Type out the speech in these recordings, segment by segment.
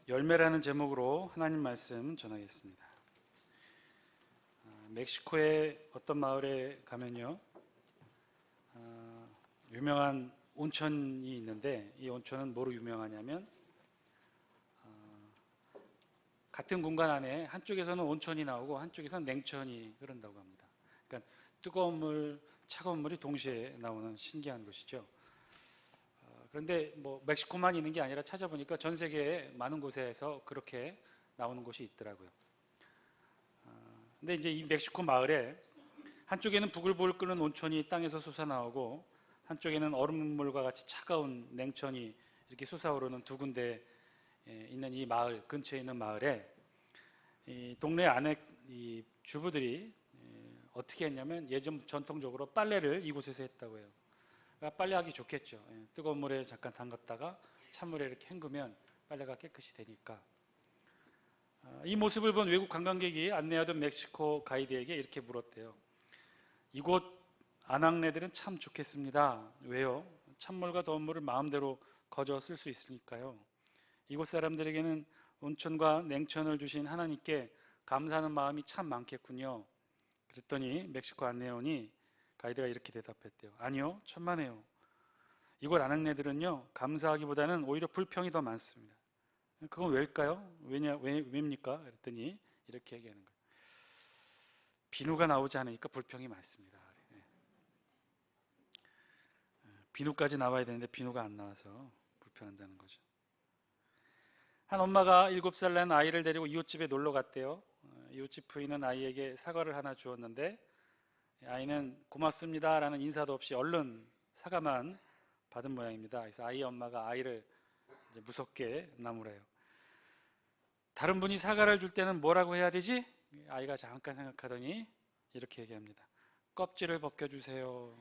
열매라는 제목으로 하나님 말씀 전하겠습니다. 멕시코의 어떤 마을에 가면요, 유명한 온천이 있는데, 이 온천은 뭐로 유명하냐면 같은 공간 안에 한쪽에서는 온천이 나오고 한쪽에서는 냉천이 흐른다고 합니다. 그러니까 뜨거운 물, 차가운 물이 동시에 나오는 신기한 곳이죠. 그런데 뭐 멕시코만 있는 게 아니라 찾아보니까 전 세계에 많은 곳에서 그렇게 나오는 곳이 있더라고요. 근데 이제 이 멕시코 마을에 한쪽에는 부글부글 끓는 온천이 땅에서 솟아나오고 한쪽에는 얼음물과 같이 차가운 냉천이 이렇게 솟아오르는 두 군데 있는 이 마을, 근처에 있는 마을에 이 동네 안에 이 주부들이 어떻게 했냐면 예전 전통적으로 빨래를 이곳에서 했다고 해요. 그러니까 빨래하기 좋겠죠. 뜨거운 물에 잠깐 담갔다가 찬물에 이렇게 헹구면 빨래가 깨끗이 되니까. 이 모습을 본 외국 관광객이 안내하던 멕시코 가이드에게 이렇게 물었대요. 이곳 아낙네들은 참 좋겠습니다. 왜요? 찬물과 더운 물을 마음대로 거저 쓸 수 있으니까요. 이곳 사람들에게는 온천과 냉천을 주신 하나님께 감사하는 마음이 참 많겠군요. 그랬더니 멕시코 안내원이 가이드가 이렇게 대답했대요. 아니요, 천만에요. 이곳 아낙네들은요, 감사하기보다는 오히려 불평이 더 많습니다. 그건 왜일까요? 왜입니까? 그랬더니 이렇게 얘기하는 거예요. 비누가 나오지 않으니까 불평이 많습니다. 비누까지 나와야 되는데 비누가 안 나와서 불평한다는 거죠. 한 엄마가 7살 난 아이를 데리고 이웃집에 놀러 갔대요. 이웃집 부인은 아이에게 사과를 하나 주었는데 아이는 고맙습니다 라는 인사도 없이 얼른 사과만 받은 모양입니다. 그래서 아이의 엄마가 아이를 이제 무섭게 나무래요. 다른 분이 사과를 줄 때는 뭐라고 해야 되지? 아이가 잠깐 생각하더니 이렇게 얘기합니다. 껍질을 벗겨주세요.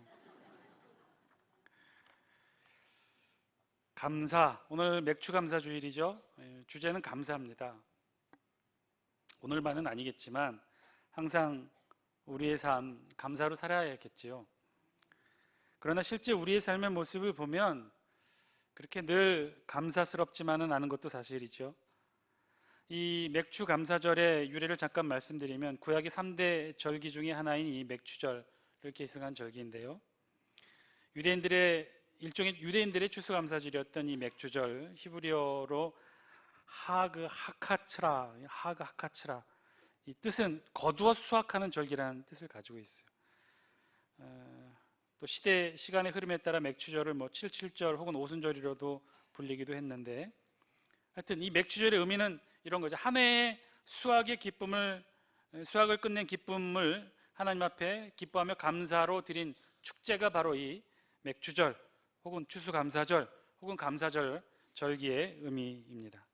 감사, 오늘 맥주 감사 주일이죠. 주제는 감사입니다. 오늘만은 아니겠지만 항상 우리의 삶 감사로 살아야겠지요. 그러나 실제 우리의 삶의 모습을 보면 그렇게 늘 감사스럽지만은 않은 것도 사실이죠. 이 맥주 감사절의 유래를 잠깐 말씀드리면 구약의 3대 절기 중에 하나인 이 맥주절을 계승한 절기인데요. 유대인들의 추수감사절이었던 이 맥주절, 히브리어로 하그 하카츠라, 이 뜻은 거두어 수확하는 절기라는 뜻을 가지고 있어요. 또 시간의 흐름에 따라 맥주절을 뭐 77절 혹은 오순절이라도 불리기도 했는데, 하여튼 이 맥주절의 의미는 이런 거죠. 한 해의 수확을 끝낸 기쁨을 하나님 앞에 기뻐하며 감사로 드린 축제가 바로 이 맥주절 혹은 추수감사절 혹은 감사절 절기의 의미입니다.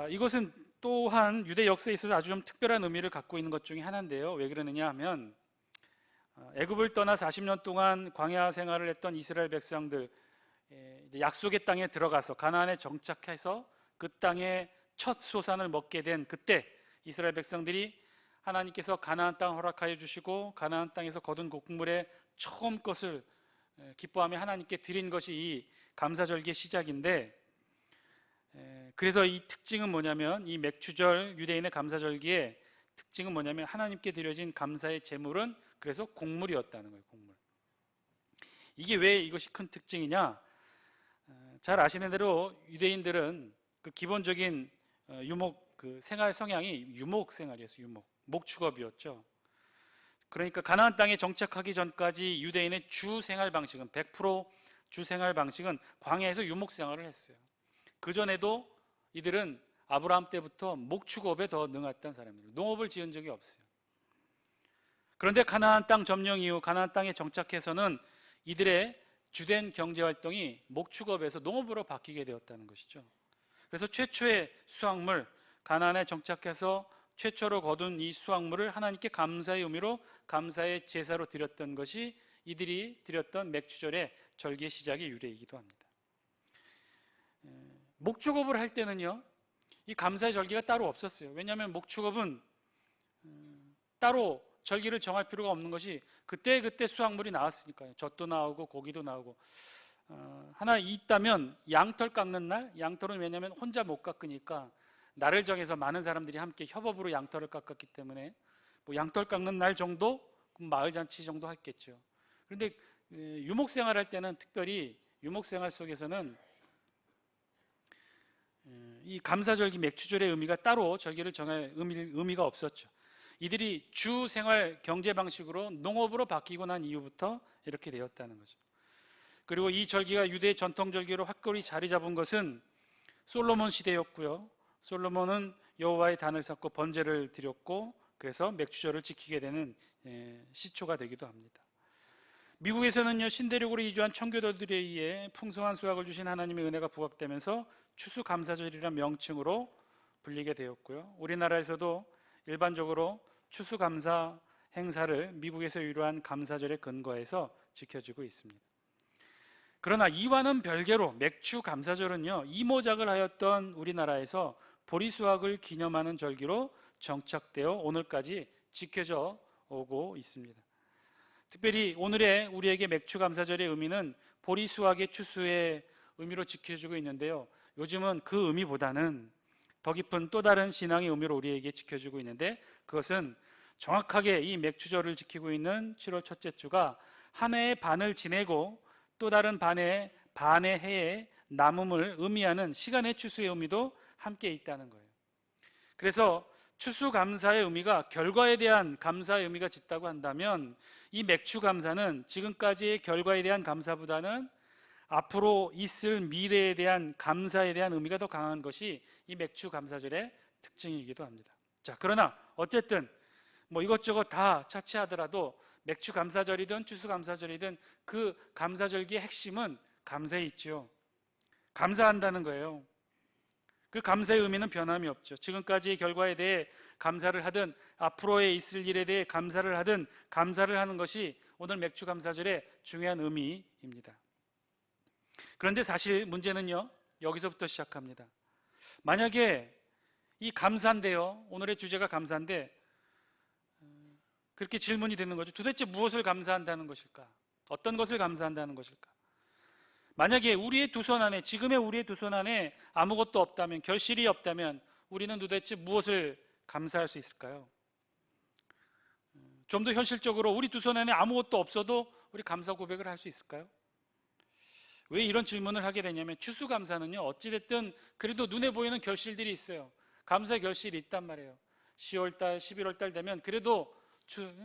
이것은 또한 유대 역사에 있어서 아주 좀 특별한 의미를 갖고 있는 것 중에 하나인데요. 왜 그러느냐 하면 애굽을 떠나 40년 동안 광야 생활을 했던 이스라엘 백성들, 이제 약속의 땅에 들어가서 가나안에 정착해서 그 땅의 첫 소산을 먹게 된 그때 이스라엘 백성들이 하나님께서 가나안 땅 허락하여 주시고 가나안 땅에서 거둔 곡물의 처음 것을 기뻐하며 하나님께 드린 것이 이 감사절기의 시작인데, 그래서 이 특징은 뭐냐면 이 맥주절 유대인의 감사절기의 특징은 뭐냐면 하나님께 드려진 감사의 제물은 그래서 곡물이었다는 거예요. 곡물. 이게 왜 이것이 큰 특징이냐? 잘 아시는 대로 유대인들은 그 기본적인 유목 그 생활 성향이 유목 생활이었어요. 목축업이었죠. 그러니까 가나안 땅에 정착하기 전까지 유대인의 주 생활 방식은 100%주 생활 방식은 광야에서 유목 생활을 했어요. 그 전에도 이들은 아브라함 때부터 목축업에 더 능했던 사람들이에요. 농업을 지은 적이 없어요. 그런데 가나안 땅 점령 이후 가나안 땅에 정착해서는 이들의 주된 경제 활동이 목축업에서 농업으로 바뀌게 되었다는 것이죠. 그래서 최초의 수확물, 가나안에 정착해서 최초로 거둔 이 수확물을 하나님께 감사의 의미로 감사의 제사로 드렸던 것이 이들이 드렸던 맥주절의 절기의 시작의 유래이기도 합니다. 목축업을 할 때는요, 이 감사의 절기가 따로 없었어요. 왜냐하면 목축업은 따로 절기를 정할 필요가 없는 것이 그때그때 수확물이 나왔으니까요. 젖도 나오고 고기도 나오고. 하나 있다면 양털 깎는 날. 양털은 왜냐하면 혼자 못 깎으니까 날을 정해서 많은 사람들이 함께 협업으로 양털을 깎았기 때문에 뭐 양털 깎는 날 정도, 마을 잔치 정도 했겠죠. 그런데 유목 생활할 때는 특별히 유목 생활 속에서는 이 감사절기 맥추절의 의미가 따로 절기를 정할 의미가 없었죠. 이들이 주 생활 경제 방식으로 농업으로 바뀌고 난 이후부터 이렇게 되었다는 거죠. 그리고 이 절기가 유대 전통 절기로 확고히 자리 잡은 것은 솔로몬 시대였고요. 솔로몬은 여호와의 단을 쌓고 번제를 드렸고, 그래서 맥추절을 지키게 되는 시초가 되기도 합니다. 미국에서는요, 신대륙으로 이주한 청교도들에 의해 풍성한 수확을 주신 하나님의 은혜가 부각되면서 추수감사절이라는 명칭으로 불리게 되었고요. 우리나라에서도 일반적으로 추수감사 행사를 미국에서 유래한 감사절에 근거해서 지켜지고 있습니다. 그러나 이와는 별개로 맥추감사절은요, 이모작을 하였던 우리나라에서 보리 수확을 기념하는 절기로 정착되어 오늘까지 지켜져 오고 있습니다. 특별히 오늘의 우리에게 맥추감사절의 의미는 보리 수확의 추수의 의미로 지켜지고 있는데요, 요즘은 그 의미보다는 더 깊은 또 다른 신앙의 의미로 우리에게 지켜지고 있는데, 그것은 정확하게 이 맥추절을 지키고 있는 7월 첫째 주가 한 해의 반을 지내고 또 다른 반의 해에 남음을 의미하는 시간의 추수의 의미도 함께 있다는 거예요. 그래서 추수감사의 의미가 결과에 대한 감사의 의미가 짙다고 한다면, 이 맥추감사는 지금까지의 결과에 대한 감사보다는 앞으로 있을 미래에 대한 감사에 대한 의미가 더 강한 것이 이 맥추감사절의 특징이기도 합니다. 자, 그러나 어쨌든 뭐 이것저것 다 차치하더라도 맥추감사절이든 추수감사절이든 그 감사절기의 핵심은 감사에 있죠. 감사한다는 거예요. 그 감사의 의미는 변함이 없죠. 지금까지의 결과에 대해 감사를 하든 앞으로의 있을 일에 대해 감사를 하든 감사를 하는 것이 오늘 맥추감사절의 중요한 의미입니다. 그런데 사실 문제는요, 여기서부터 시작합니다. 만약에 이 감사인데요, 오늘의 주제가 감사인데 그렇게 질문이 되는 거죠. 도대체 무엇을 감사한다는 것일까? 어떤 것을 감사한다는 것일까? 만약에 우리의 두 손 안에, 지금의 우리의 두 손 안에 아무것도 없다면, 결실이 없다면 우리는 도대체 무엇을 감사할 수 있을까요? 좀 더 현실적으로 우리 두 손 안에 아무것도 없어도 우리 감사 고백을 할 수 있을까요? 왜 이런 질문을 하게 되냐면, 추수감사는요, 어찌됐든 그래도 눈에 보이는 결실들이 있어요. 감사의 결실이 있단 말이에요. 10월달, 11월달 되면 그래도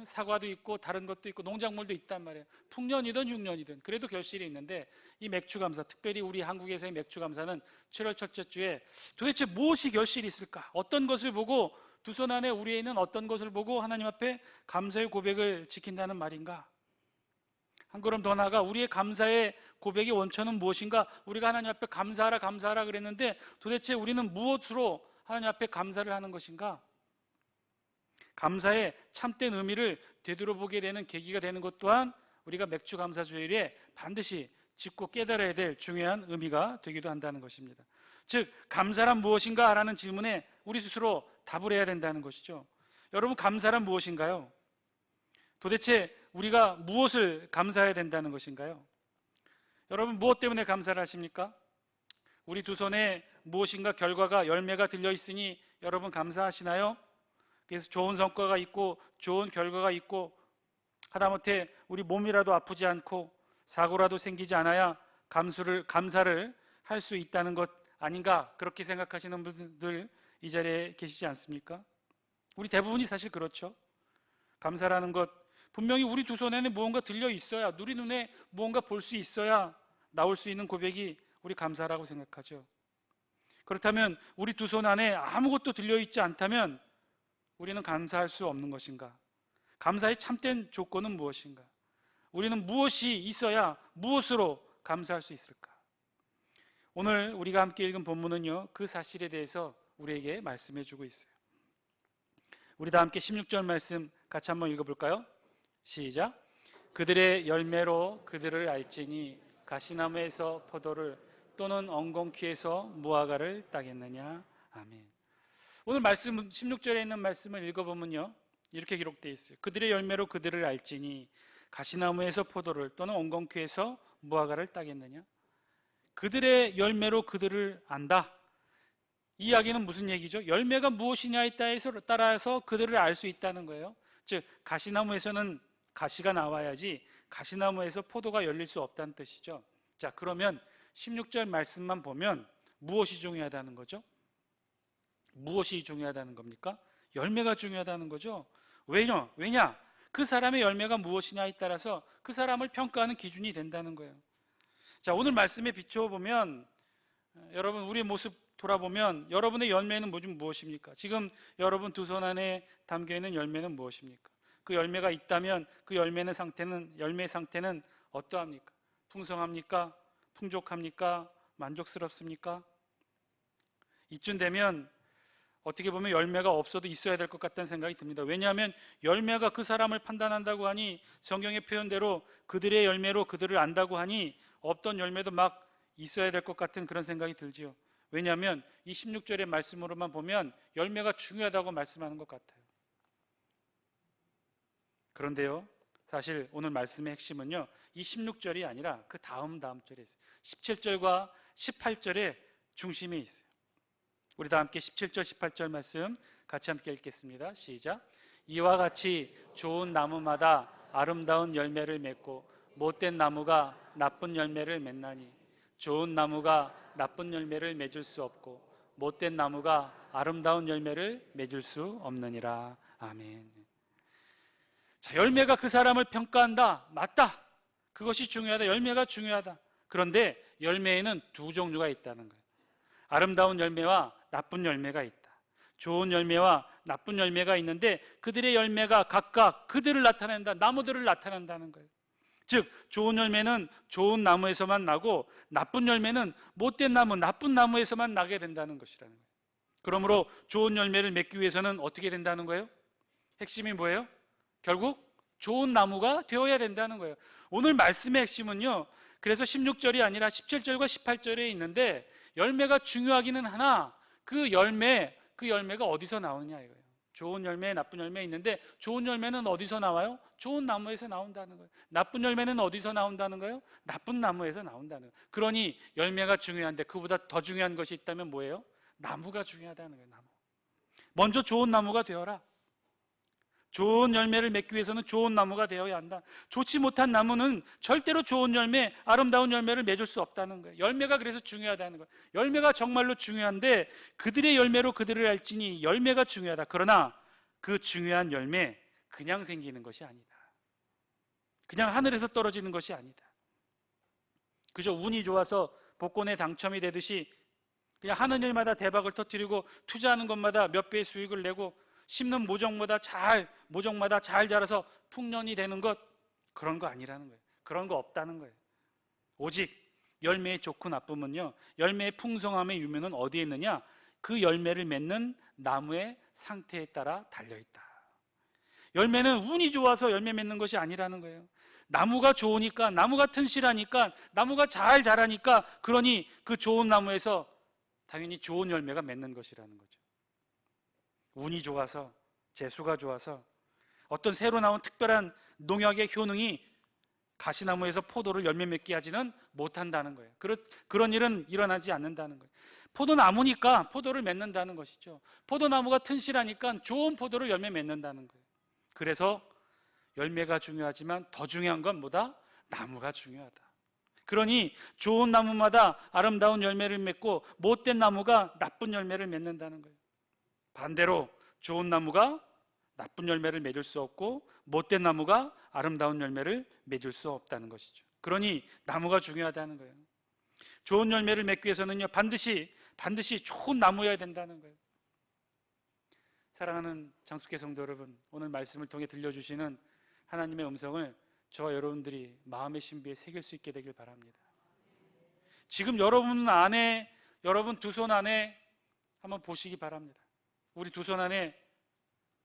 사과도 있고 다른 것도 있고 농작물도 있단 말이에요. 풍년이든 흉년이든 그래도 결실이 있는데, 이 맥추감사, 특별히 우리 한국에서의 맥추감사는 7월 첫째 주에 도대체 무엇이 결실이 있을까? 어떤 것을 보고, 두 손 안에 우리에 있는 어떤 것을 보고 하나님 앞에 감사의 고백을 지킨다는 말인가? 한 걸음 더 나아가 우리의 감사의 고백의 원천은 무엇인가? 우리가 하나님 앞에 감사하라 감사하라 그랬는데 도대체 우리는 무엇으로 하나님 앞에 감사를 하는 것인가? 감사의 참된 의미를 되돌아보게 되는 계기가 되는 것 또한 우리가 맥추감사주일에 반드시 짚고 깨달아야 될 중요한 의미가 되기도 한다는 것입니다. 즉, 감사란 무엇인가? 라는 질문에 우리 스스로 답을 해야 된다는 것이죠. 여러분, 감사란 무엇인가요? 도대체 우리가 무엇을 감사해야 된다는 것인가요? 여러분, 무엇 때문에 감사를 하십니까? 우리 두 손에 무엇인가 결과가, 열매가 들려 있으니 여러분 감사하시나요? 그래서 좋은 성과가 있고 좋은 결과가 있고 하다못해 우리 몸이라도 아프지 않고 사고라도 생기지 않아야 감사를 할 수 있다는 것 아닌가, 그렇게 생각하시는 분들 이 자리에 계시지 않습니까? 우리 대부분이 사실 그렇죠. 감사라는 것, 분명히 우리 두 손에는 무언가 들려 있어야, 우리 눈에 무언가 볼 수 있어야 나올 수 있는 고백이 우리 감사라고 생각하죠. 그렇다면 우리 두 손 안에 아무것도 들려 있지 않다면 우리는 감사할 수 없는 것인가? 감사의 참된 조건은 무엇인가? 우리는 무엇이 있어야 무엇으로 감사할 수 있을까? 오늘 우리가 함께 읽은 본문은요, 그 사실에 대해서 우리에게 말씀해 주고 있어요. 우리 다 함께 16절 말씀 같이 한번 읽어볼까요? 시작. 그들의 열매로 그들을 알지니 가시나무에서 포도를 또는 엉겅퀴에서 무화과를 따겠느냐. 아멘. 오늘 말씀 16절에 있는 말씀을 읽어보면요, 이렇게 기록되어 있어요. 그들의 열매로 그들을 알지니 가시나무에서 포도를 또는 엉겅퀴에서 무화과를 따겠느냐. 그들의 열매로 그들을 안다. 이 이야기는 무슨 얘기죠? 열매가 무엇이냐에 따라서 그들을 알 수 있다는 거예요. 즉 가시나무에서는 가시가 나와야지 가시나무에서 포도가 열릴 수 없다는 뜻이죠. 자, 그러면 16절 말씀만 보면 무엇이 중요하다는 거죠? 무엇이 중요하다는 겁니까? 열매가 중요하다는 거죠. 왜냐? 그 사람의 열매가 무엇이냐에 따라서 그 사람을 평가하는 기준이 된다는 거예요. 자, 오늘 말씀에 비추어 보면 여러분 우리의 모습 돌아보면 여러분의 열매는 무엇입니까? 지금 여러분 두 손 안에 담겨 있는 열매는 무엇입니까? 그 열매가 있다면 그 열매 상태는 어떠합니까? 풍성합니까? 풍족합니까? 만족스럽습니까? 이쯤 되면 어떻게 보면 열매가 없어도 있어야 될 것 같다는 생각이 듭니다. 왜냐하면 열매가 그 사람을 판단한다고 하니 성경의 표현대로 그들의 열매로 그들을 안다고 하니 없던 열매도 막 있어야 될 것 같은 그런 생각이 들지요. 왜냐하면 이 16절의 말씀으로만 보면 열매가 중요하다고 말씀하는 것 같아요. 그런데요, 사실 오늘 말씀의 핵심은요, 이 16절이 아니라 그 다음 절에 있어요. 17절과 18절의 중심에 있어요. 우리 다 함께 17절, 18절 말씀 같이 함께 읽겠습니다. 시작. 이와 같이 좋은 나무마다 아름다운 열매를 맺고 못된 나무가 나쁜 열매를 맺나니 좋은 나무가 나쁜 열매를 맺을 수 없고 못된 나무가 아름다운 열매를 맺을 수 없느니라. 아멘. 자, 열매가 그 사람을 평가한다. 맞다. 그것이 중요하다. 열매가 중요하다. 그런데 열매에는 두 종류가 있다는 거예요. 아름다운 열매와 나쁜 열매가 있다. 좋은 열매와 나쁜 열매가 있는데 그들의 열매가 각각 그들을 나타낸다. 나무들을 나타낸다는 거예요. 즉 좋은 열매는 좋은 나무에서만 나고 나쁜 열매는 못된 나무, 나쁜 나무에서만 나게 된다는 것이라는 거예요. 그러므로 좋은 열매를 맺기 위해서는 어떻게 된다는 거예요? 핵심이 뭐예요? 결국 좋은 나무가 되어야 된다는 거예요. 오늘 말씀의 핵심은요, 그래서 16절이 아니라 17절과 18절에 있는데 열매가 중요하기는 하나 그 열매가 어디서 나오느냐 이거예요. 좋은 열매, 나쁜 열매 있는데 좋은 열매는 어디서 나와요? 좋은 나무에서 나온다는 거예요. 나쁜 열매는 어디서 나온다는 거예요? 나쁜 나무에서 나온다는 거예요. 그러니 열매가 중요한데 그보다 더 중요한 것이 있다면 뭐예요? 나무가 중요하다는 거예요. 나무. 먼저 좋은 나무가 되어라. 좋은 열매를 맺기 위해서는 좋은 나무가 되어야 한다. 좋지 못한 나무는 절대로 좋은 열매, 아름다운 열매를 맺을 수 없다는 거예요. 열매가 그래서 중요하다는 거예요. 열매가 정말로 중요한데 그들의 열매로 그들을 알지니 열매가 중요하다. 그러나 그 중요한 열매 그냥 생기는 것이 아니다. 그냥 하늘에서 떨어지는 것이 아니다. 그저 운이 좋아서 복권에 당첨이 되듯이 그냥 하는 일마다 대박을 터뜨리고 투자하는 것마다 몇 배의 수익을 내고 심는 모종마다 잘 자라서 풍년이 되는 것, 그런 거 아니라는 거예요. 그런 거 없다는 거예요. 오직 열매의 좋고 나쁨은요, 열매의 풍성함의 유무는 어디에 있느냐? 그 열매를 맺는 나무의 상태에 따라 달려있다. 열매는 운이 좋아서 열매 맺는 것이 아니라는 거예요. 나무가 좋으니까, 나무가 튼실하니까, 나무가 잘 자라니까, 그러니 그 좋은 나무에서 당연히 좋은 열매가 맺는 것이라는 거죠. 운이 좋아서, 재수가 좋아서 어떤 새로 나온 특별한 농약의 효능이 가시나무에서 포도를 열매 맺게 하지는 못한다는 거예요. 그런 일은 일어나지 않는다는 거예요. 포도나무니까 포도를 맺는다는 것이죠. 포도나무가 튼실하니까 좋은 포도를 열매 맺는다는 거예요. 그래서 열매가 중요하지만 더 중요한 건 뭐다? 나무가 중요하다. 그러니 좋은 나무마다 아름다운 열매를 맺고 못된 나무가 나쁜 열매를 맺는다는 거예요. 반대로 좋은 나무가 나쁜 열매를 맺을 수 없고 못된 나무가 아름다운 열매를 맺을 수 없다는 것이죠. 그러니 나무가 중요하다는 거예요. 좋은 열매를 맺기 위해서는요, 반드시 좋은 나무여야 된다는 거예요. 사랑하는 장숙회 성도 여러분, 오늘 말씀을 통해 들려주시는 하나님의 음성을 저와 여러분들이 마음의 신비에 새길 수 있게 되길 바랍니다. 지금 여러분 두 손 안에 한번 보시기 바랍니다. 우리 두 손 안에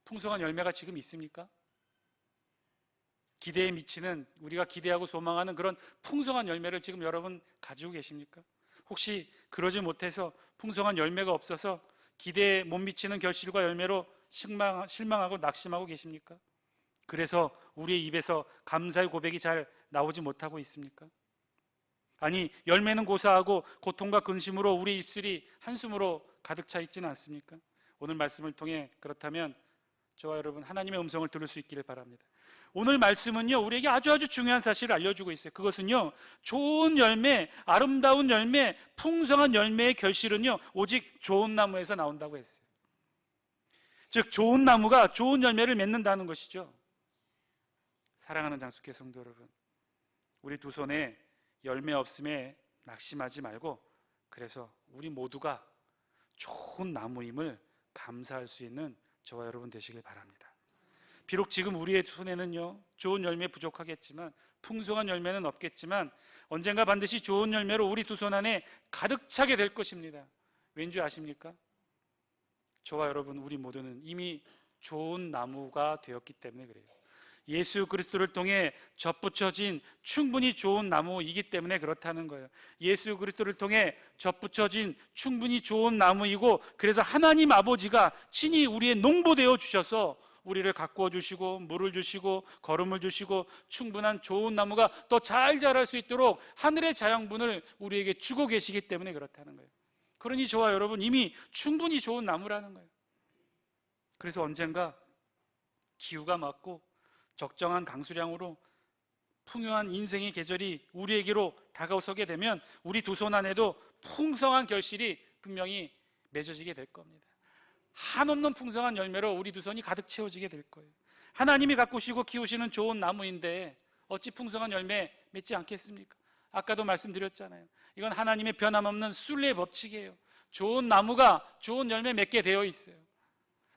풍성한 열매가 지금 있습니까? 기대에 미치는, 우리가 기대하고 소망하는 그런 풍성한 열매를 지금 여러분 가지고 계십니까? 혹시 그러지 못해서 풍성한 열매가 없어서 기대에 못 미치는 결실과 열매로 실망하고 낙심하고 계십니까? 그래서 우리의 입에서 감사의 고백이 잘 나오지 못하고 있습니까? 아니, 열매는 고사하고 고통과 근심으로 우리 입술이 한숨으로 가득 차 있지는 않습니까? 오늘 말씀을 통해 그렇다면 저와 여러분 하나님의 음성을 들을 수 있기를 바랍니다. 오늘 말씀은요, 우리에게 아주 중요한 사실을 알려주고 있어요. 그것은요, 좋은 열매, 아름다운 열매, 풍성한 열매의 결실은요, 오직 좋은 나무에서 나온다고 했어요. 즉 좋은 나무가 좋은 열매를 맺는다는 것이죠. 사랑하는 장수교 성도 여러분, 우리 두 손에 열매 없음에 낙심하지 말고, 그래서 우리 모두가 좋은 나무임을 감사할 수 있는 저와 여러분 되시길 바랍니다. 비록 지금 우리의 손에는요, 좋은 열매 부족하겠지만, 풍성한 열매는 없겠지만, 언젠가 반드시 좋은 열매로 우리 두 손 안에 가득 차게 될 것입니다. 왠지 아십니까? 저와 여러분 우리 모두는 이미 좋은 나무가 되었기 때문에 그래요. 예수 그리스도를 통해 접붙여진 충분히 좋은 나무이기 때문에 그렇다는 거예요. 예수 그리스도를 통해 접붙여진 충분히 좋은 나무이고, 그래서 하나님 아버지가 친히 우리의 농부되어 주셔서 우리를 가꾸어 주시고 물을 주시고 거름을 주시고 충분한 좋은 나무가 더 잘 자랄 수 있도록 하늘의 자양분을 우리에게 주고 계시기 때문에 그렇다는 거예요. 그러니 저와 여러분 이미 충분히 좋은 나무라는 거예요. 그래서 언젠가 기후가 맞고 적정한 강수량으로 풍요한 인생의 계절이 우리에게로 다가서게 되면 우리 두 손 안에도 풍성한 결실이 분명히 맺어지게 될 겁니다. 한없는 풍성한 열매로 우리 두 손이 가득 채워지게 될 거예요. 하나님이 가꾸시고 키우시는 좋은 나무인데 어찌 풍성한 열매 맺지 않겠습니까? 아까도 말씀드렸잖아요. 이건 하나님의 변함없는 순리의 법칙이에요. 좋은 나무가 좋은 열매 맺게 되어 있어요.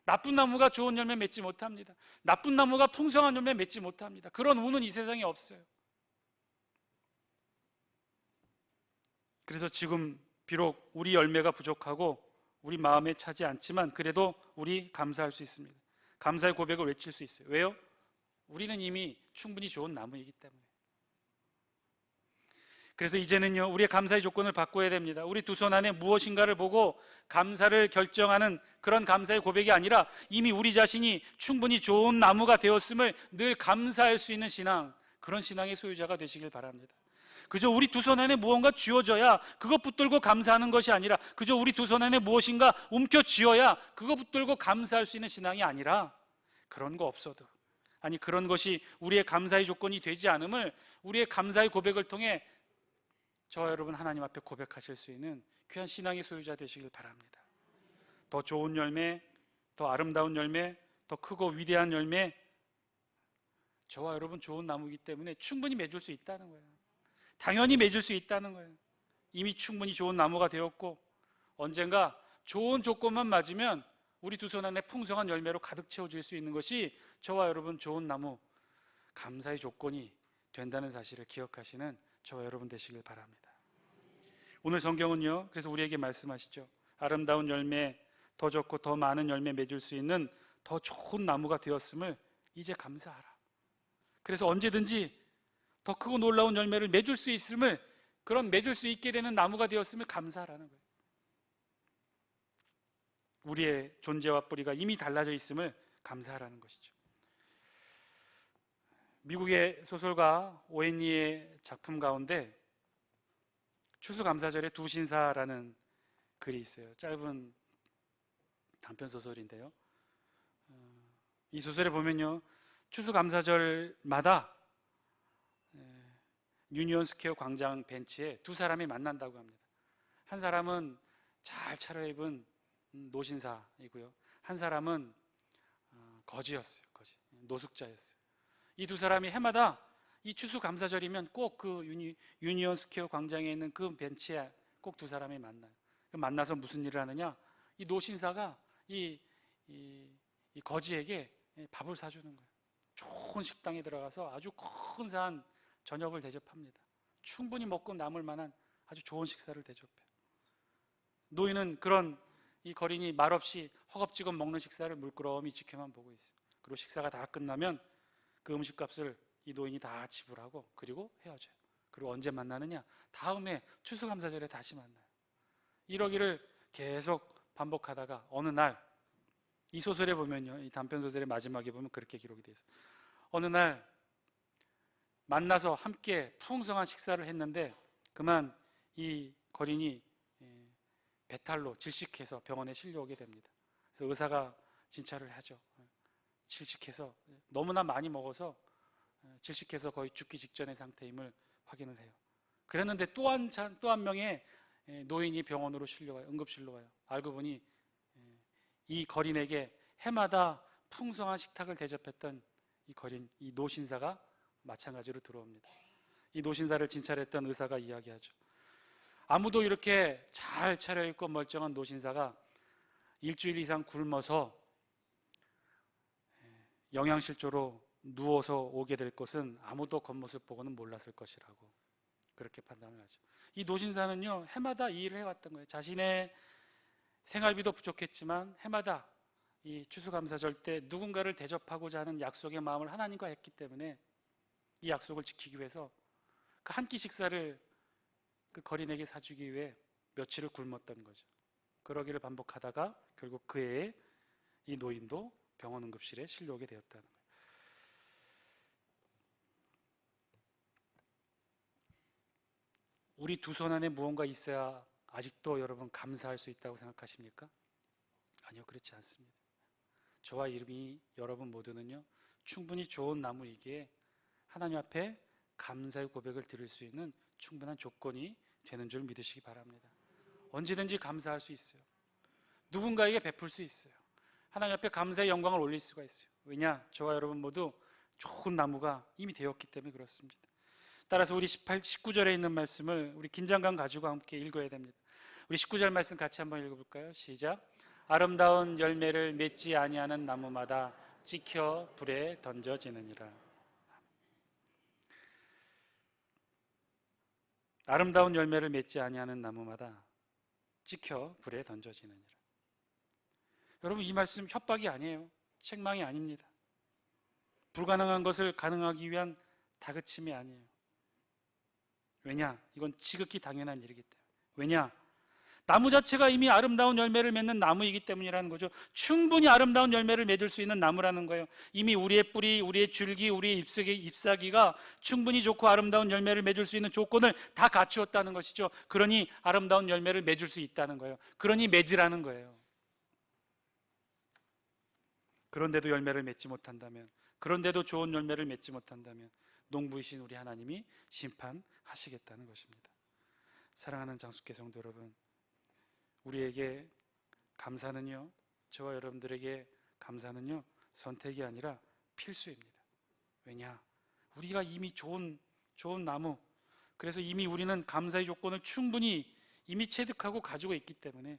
나쁜 나무가 좋은 열매 맺지 못합니다. 나쁜 나무가 풍성한 열매 맺지 못합니다. 그런 운은 이 세상에 없어요. 그래서 지금 비록 우리 열매가 부족하고 우리 마음에 차지 않지만 그래도 우리 감사할 수 있습니다. 감사의 고백을 외칠 수 있어요. 왜요? 우리는 이미 충분히 좋은 나무이기 때문에. 그래서 이제는요, 우리의 감사의 조건을 바꿔야 됩니다. 우리 두 손 안에 무엇인가를 보고 감사를 결정하는 그런 감사의 고백이 아니라 이미 우리 자신이 충분히 좋은 나무가 되었음을 늘 감사할 수 있는 신앙, 그런 신앙의 소유자가 되시길 바랍니다. 그저 우리 두 손 안에 무언가 쥐어져야 그것 붙들고 감사하는 것이 아니라, 그저 우리 두 손 안에 무엇인가 움켜쥐어야 그것 붙들고 감사할 수 있는 신앙이 아니라, 그런 거 없어도, 아니 그런 것이 우리의 감사의 조건이 되지 않음을 우리의 감사의 고백을 통해 저와 여러분 하나님 앞에 고백하실 수 있는 귀한 신앙의 소유자 되시길 바랍니다. 더 좋은 열매, 더 아름다운 열매, 더 크고 위대한 열매, 저와 여러분 좋은 나무이기 때문에 충분히 맺을 수 있다는 거예요. 당연히 맺을 수 있다는 거예요. 이미 충분히 좋은 나무가 되었고 언젠가 좋은 조건만 맞으면 우리 두 손 안에 풍성한 열매로 가득 채워질 수 있는 것이 저와 여러분 좋은 나무, 감사의 조건이 된다는 사실을 기억하시는 저와 여러분 되시길 바랍니다. 오늘 성경은요, 그래서 우리에게 말씀하시죠. 아름다운 열매, 더 좋고 더 많은 열매 맺을 수 있는 더 좋은 나무가 되었음을 이제 감사하라. 그래서 언제든지 더 크고 놀라운 열매를 맺을 수 있음을, 그런 맺을 수 있게 되는 나무가 되었음을 감사하라는 거예요. 우리의 존재와 뿌리가 이미 달라져 있음을 감사하라는 것이죠. 미국의 소설가 오웬리의 작품 가운데 추수감사절의 두 신사라는 글이 있어요. 짧은 단편 소설인데요. 이 소설에 보면요, 추수감사절마다 유니온 스퀘어 광장 벤치에 두 사람이 만난다고 합니다. 한 사람은 잘 차려입은 노신사이고요, 한 사람은 거지였어요. 거지, 노숙자였어요. 이 두 사람이 해마다 이 추수감사절이면 꼭 그 유니온 스퀘어 광장에 있는 그 벤치에 꼭 두 사람이 만나요. 만나서 무슨 일을 하느냐, 이 노신사가 이 거지에게 밥을 사주는 거예요. 좋은 식당에 들어가서 아주 근사한 저녁을 대접합니다. 충분히 먹고 남을 만한 아주 좋은 식사를 대접해요. 노인은 그런 이 거린이 말없이 허겁지겁 먹는 식사를 물끄러미 지켜만 보고 있어요. 그리고 식사가 다 끝나면 그 음식값을 이 노인이 다 지불하고 그리고 헤어져요. 그리고 언제 만나느냐, 다음에 추수감사절에 다시 만나요. 이러기를 계속 반복하다가 어느 날, 이 소설에 보면요, 이 단편 소설의 마지막에 보면 그렇게 기록이 되어 있어요. 어느 날 만나서 함께 풍성한 식사를 했는데 그만 이 거린이 배탈로 질식해서 병원에 실려오게 됩니다. 그래서 의사가 진찰을 하죠. 질식해서 너무나 많이 먹어서 질식해서 거의 죽기 직전의 상태임을 확인을 해요. 그랬는데 또 한 명의 노인이 병원으로 실려와요. 응급실로 와요. 알고 보니 이 거린에게 해마다 풍성한 식탁을 대접했던 이 거린, 이 노신사가 마찬가지로 들어옵니다. 이 노신사를 진찰했던 의사가 이야기하죠. 아무도 이렇게 잘 차려입고 멀쩡한 노신사가 일주일 이상 굶어서 영양실조로 누워서 오게 될 것은 아무도 겉모습 보고는 몰랐을 것이라고 그렇게 판단을 하죠. 이 노신사는요, 해마다 이 일을 해왔던 거예요. 자신의 생활비도 부족했지만 해마다 이 추수감사절 때 누군가를 대접하고자 하는 약속의 마음을 하나님과 했기 때문에 이 약속을 지키기 위해서 그 한 끼 식사를 그 거린에게 사주기 위해 며칠을 굶었던 거죠. 그러기를 반복하다가 결국 그 해에 이 노인도 병원 응급실에 실려오게 되었다는 거예요. 우리 두 손 안에 무언가 있어야 아직도 여러분 감사할 수 있다고 생각하십니까? 아니요, 그렇지 않습니다. 저와 여러분 모두는요, 충분히 좋은 나무이기에 하나님 앞에 감사의 고백을 드릴 수 있는 충분한 조건이 되는 줄 믿으시기 바랍니다. 언제든지 감사할 수 있어요. 누군가에게 베풀 수 있어요. 하나님 앞에 감사의 영광을 올릴 수가 있어요. 왜냐? 저와 여러분 모두 좋은 나무가 이미 되었기 때문에 그렇습니다. 따라서 우리 19절에 있는 말씀을 우리 긴장감 가지고 함께 읽어야 됩니다. 우리 19절 말씀 같이 한번 읽어볼까요? 시작. 아름다운 열매를 맺지 아니하는 나무마다 찍혀 불에 던져지느니라. 아름다운 열매를 맺지 아니하는 나무마다 찍혀 불에 던져지느니라. 여러분, 이 말씀 협박이 아니에요. 책망이 아닙니다. 불가능한 것을 가능하기 위한 다그침이 아니에요. 왜냐? 이건 지극히 당연한 일이기 때문에. 왜냐? 나무 자체가 이미 아름다운 열매를 맺는 나무이기 때문이라는 거죠. 충분히 아름다운 열매를 맺을 수 있는 나무라는 거예요. 이미 우리의 뿌리, 우리의 줄기, 우리의 잎사귀가 충분히 좋고 아름다운 열매를 맺을 수 있는 조건을 다 갖추었다는 것이죠. 그러니 아름다운 열매를 맺을 수 있다는 거예요. 그러니 맺으라는 거예요. 그런데도 열매를 맺지 못한다면, 그런데도 좋은 열매를 맺지 못한다면 농부이신 우리 하나님이 심판하시겠다는 것입니다. 사랑하는 장수께 성도 여러분, 우리에게 감사는요, 저와 여러분들에게 감사는요, 선택이 아니라 필수입니다. 왜냐? 우리가 이미 좋은 나무, 그래서 이미 우리는 감사의 조건을 충분히 이미 체득하고 가지고 있기 때문에,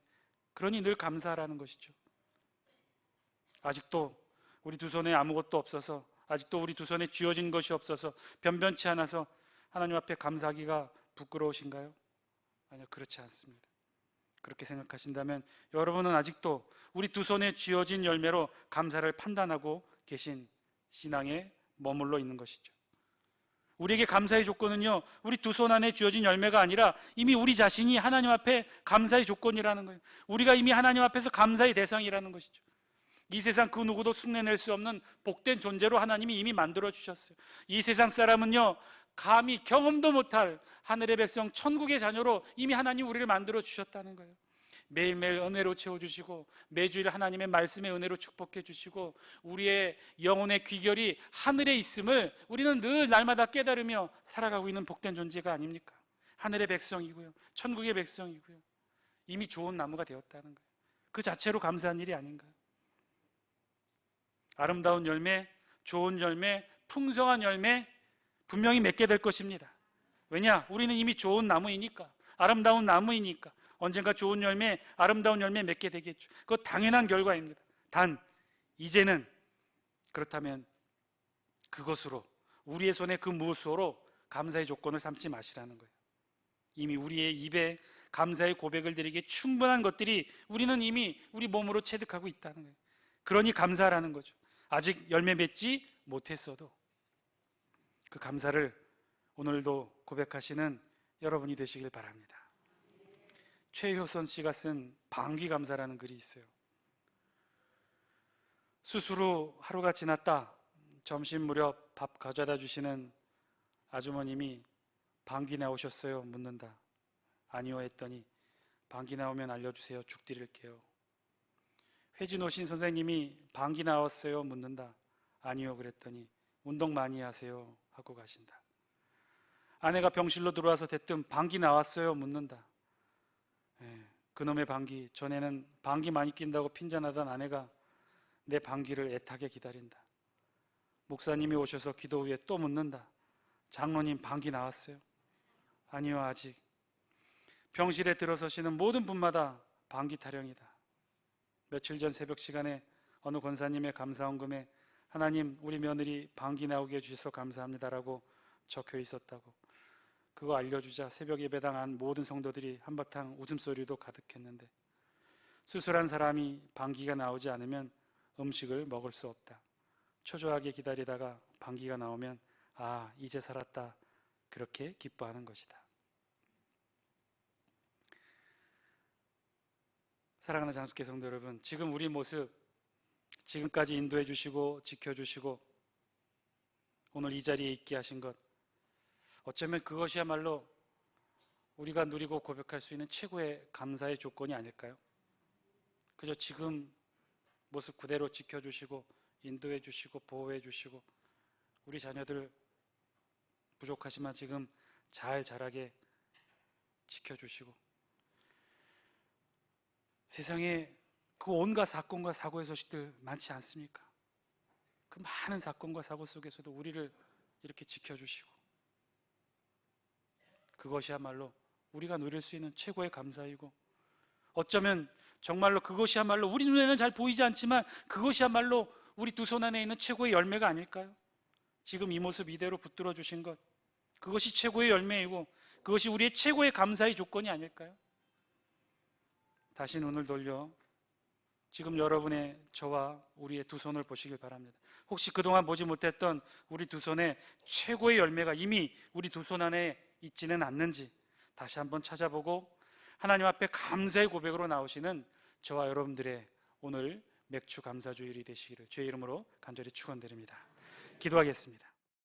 그러니 늘 감사하라는 것이죠. 아직도 우리 두 손에 아무것도 없어서, 아직도 우리 두 손에 쥐어진 것이 없어서, 변변치 않아서 하나님 앞에 감사하기가 부끄러우신가요? 아니요, 그렇지 않습니다. 그렇게 생각하신다면 여러분은 아직도 우리 두 손에 쥐어진 열매로 감사를 판단하고 계신 신앙에 머물러 있는 것이죠. 우리에게 감사의 조건은요, 우리 두 손 안에 쥐어진 열매가 아니라 이미 우리 자신이 하나님 앞에 감사의 조건이라는 거예요. 우리가 이미 하나님 앞에서 감사의 대상이라는 것이죠. 이 세상 그 누구도 흉내낼 수 없는 복된 존재로 하나님이 이미 만들어 주셨어요. 이 세상 사람은요, 감히 경험도 못할 하늘의 백성 천국의 자녀로 이미 하나님 우리를 만들어 주셨다는 거예요. 매일매일 은혜로 채워주시고 매주일 하나님의 말씀의 은혜로 축복해 주시고 우리의 영혼의 귀결이 하늘에 있음을 우리는 늘 날마다 깨달으며 살아가고 있는 복된 존재가 아닙니까? 하늘의 백성이고요, 천국의 백성이고요, 이미 좋은 나무가 되었다는 거예요. 그 자체로 감사한 일이 아닌가요? 아름다운 열매, 좋은 열매, 풍성한 열매 분명히 맺게 될 것입니다. 왜냐? 우리는 이미 좋은 나무이니까, 아름다운 나무이니까 언젠가 좋은 열매, 아름다운 열매 맺게 되겠죠. 그거 당연한 결과입니다. 단 이제는 그렇다면 그것으로, 우리의 손에 그 무엇으로 감사의 조건을 삼지 마시라는 거예요. 이미 우리의 입에 감사의 고백을 드리기에 충분한 것들이 우리는 이미 우리 몸으로 체득하고 있다는 거예요. 그러니 감사하라는 거죠. 아직 열매 맺지 못했어도 그 감사를 오늘도 고백하시는 여러분이 되시길 바랍니다. 최효선 씨가 쓴 방귀감사라는 글이 있어요. 수술 후 하루가 지났다. 점심 무렵 밥 가져다 주시는 아주머님이 방귀 나오셨어요? 묻는다. 아니요 했더니 방귀 나오면 알려주세요. 죽 드릴게요. 회진오신 선생님이 방귀 나왔어요? 묻는다. 아니요 그랬더니 운동 많이 하세요 하고 가신다. 아내가 병실로 들어와서 대뜸 방귀 나왔어요? 묻는다. 그놈의 방귀, 전에는 방귀 많이 낀다고 핀잔하던 아내가 내 방귀를 애타게 기다린다. 목사님이 오셔서 기도 후에 또 묻는다. 장로님 방귀 나왔어요? 아니요 아직. 병실에 들어서시는 모든 분마다 방귀 타령이다. 며칠 전 새벽 시간에 어느 권사님의 감사헌금에 하나님 우리 며느리 방귀 나오게 해주셔서 감사합니다라고 적혀 있었다고. 그거 알려주자 새벽 예배당 안 모든 성도들이 한바탕 웃음소리도 가득했는데, 수술한 사람이 방귀가 나오지 않으면 음식을 먹을 수 없다. 초조하게 기다리다가 방귀가 나오면 아 이제 살았다 그렇게 기뻐하는 것이다. 사랑하는 장숙회 성도 여러분, 지금 우리 모습, 지금까지 인도해 주시고 지켜주시고 오늘 이 자리에 있게 하신 것, 어쩌면 그것이야말로 우리가 누리고 고백할 수 있는 최고의 감사의 조건이 아닐까요? 그저 지금 모습 그대로 지켜주시고 인도해 주시고 보호해 주시고 우리 자녀들 부족하지만 지금 잘 자라게 지켜주시고, 세상에 그 온갖 사건과 사고의 소식들 많지 않습니까? 그 많은 사건과 사고 속에서도 우리를 이렇게 지켜주시고, 그것이야말로 우리가 누릴 수 있는 최고의 감사이고, 어쩌면 정말로 그것이야말로 우리 눈에는 잘 보이지 않지만 그것이야말로 우리 두 손 안에 있는 최고의 열매가 아닐까요? 지금 이 모습 이대로 붙들어 주신 것, 그것이 최고의 열매이고 그것이 우리의 최고의 감사의 조건이 아닐까요? 다시 눈을 돌려 지금 여러분의 저와 우리의 두 손을 보시길 바랍니다. 혹시 그동안 보지 못했던 우리 두 손에 최고의 열매가 이미 우리 두 손 안에 있지는 않는지 다시 한번 찾아보고 하나님 앞에 감사의 고백으로 나오시는 저와 여러분들의 오늘 맥주 감사주일이 되시기를 주의 이름으로 간절히 축원드립니다. 기도하겠습니다.